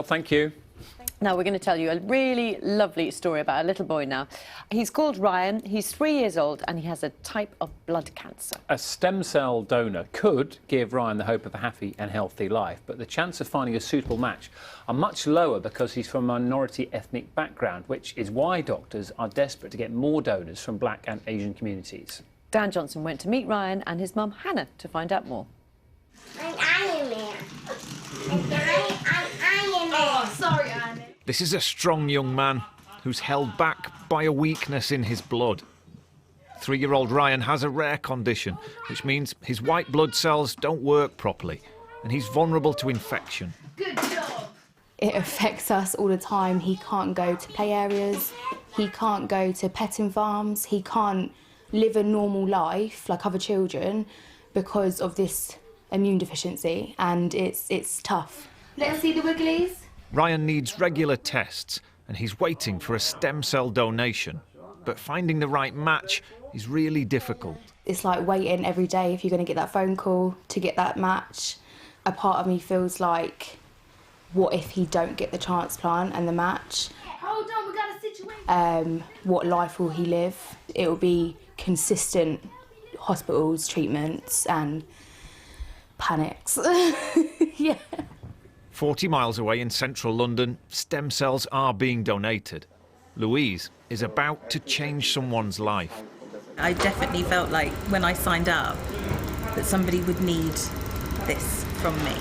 Thank you. Now we're going to tell you a really lovely story about a little boy now. He's called Ryan, he's 3 years old and he has a type of blood cancer. A stem cell donor could give Ryan the hope of a happy and healthy life, but the chance of finding a suitable match are much lower because he's from a minority ethnic background, which is why doctors are desperate to get more donors from Black and Asian communities. Dan Johnson went to meet Ryan and his mum Hannah to find out more. I'm Iron Man. I'm Iron Man. Oh, sorry, Iron Man. This is a strong young man who's held back by a weakness in his blood. 3-year-old Ryan has a rare condition, which means his white blood cells don't work properly, and he's vulnerable to infection. Good job. It affects us all the time. He can't go to play areas, he can't go to petting farms, he can't live a normal life like other children because of this immune deficiency, and it's tough. Let's see the wigglies. Ryan needs regular tests, and he's waiting for a stem cell donation. But finding the right match is really difficult. It's like waiting every day if you're going to get that phone call to get that match. A part of me feels like, what if he don't get the transplant and the match? Hold on, we got a situation. What life will he live? It will be consistent hospitals, treatments and panics. Yeah. 40 miles away in central London, stem cells are being donated. Louise is about to change someone's life. I definitely felt like when I signed up that somebody would need this from me.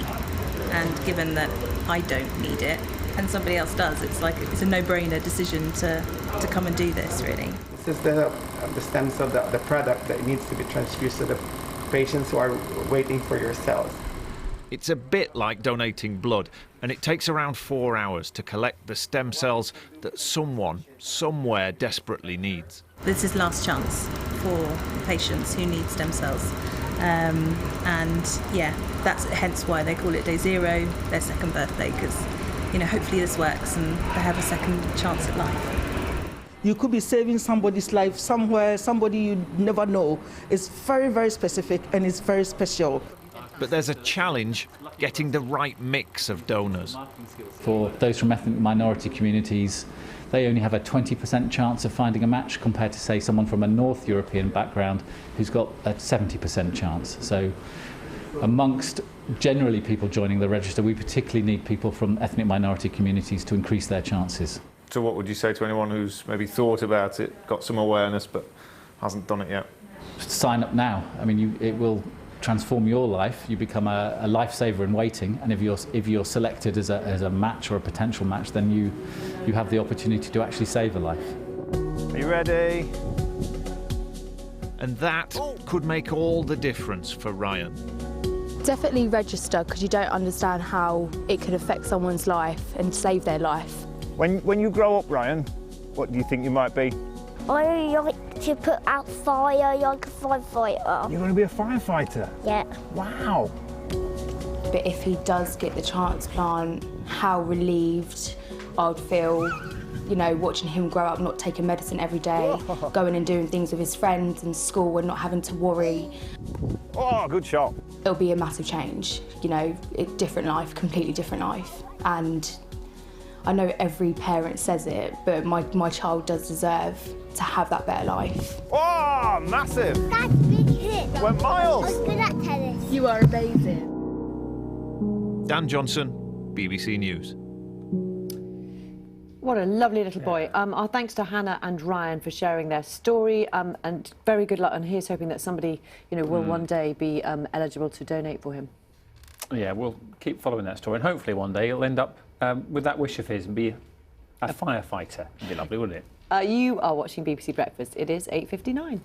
And given that I don't need it and somebody else does, it's like it's a no-brainer decision to come and do this, really. This is the stem cell, the product that needs to be transfused to the patients who are waiting for your cells. It's a bit like donating blood, and it takes around 4 hours to collect the stem cells that someone, somewhere desperately needs. This is last chance for patients who need stem cells. And yeah, that's hence why they call it day 0, their second birthday, because, you know, hopefully this works and they have a second chance at life. You could be saving somebody's life somewhere, somebody you never know. It's very, very specific and it's very special. But there's a challenge getting the right mix of donors. For those from ethnic minority communities, they only have a 20% chance of finding a match compared to, say, someone from a North European background who's got a 70% chance. So amongst generally people joining the register, we particularly need people from ethnic minority communities to increase their chances. So what would you say to anyone who's maybe thought about it, got some awareness, but hasn't done it yet? Sign up now. I mean, it will transform your life. You become a lifesaver in waiting, and if you're selected as a match or a potential match, then you have the opportunity to actually save a life. Are you ready? And that could make all the difference for Ryan. Definitely register, because you don't understand how it could affect someone's life and save their life. When you grow up, Ryan, what do you think you might be? I like to put out fire like a firefighter. You're going to be a firefighter? Yeah. Wow. But if he does get the transplant, how relieved I'd feel, you know, watching him grow up, not taking medicine every day, going and doing things with his friends and school and not having to worry. Oh, good shot. It'll be a massive change, you know, different life, completely different life. And I know every parent says it, but my child does deserve to have that better life. Oh, massive. That's big hit. Went miles. I was good at tennis. You are amazing. Dan Johnson, BBC News. What a lovely little boy. Our thanks to Hannah and Ryan for sharing their story, and very good luck, and here's hoping that somebody, you know, will one day be eligible to donate for him. Yeah, we'll keep following that story, and hopefully one day he'll end up with that wish of his and be a firefighter. It'd be lovely, wouldn't it? You are watching BBC Breakfast. It is 8:59.